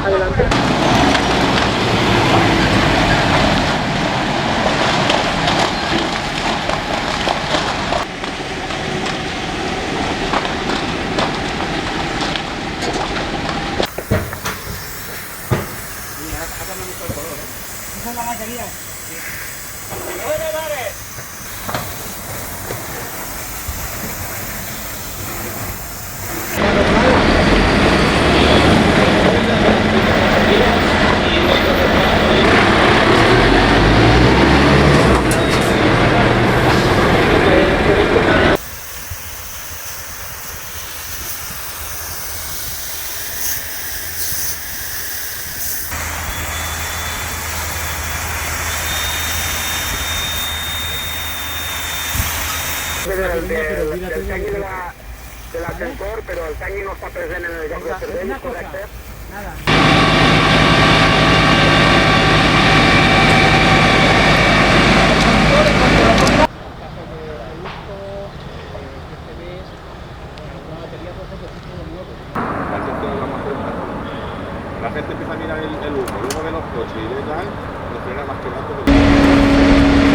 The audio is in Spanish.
Adelante. Esa es la batería. Del tanque del ascensor, pero el tanque no está presente en el cambio de servicio, ¿correcto? Nada. La gente empieza a mirar el humo, luego ve los coches y ve tal, no frena más que nada.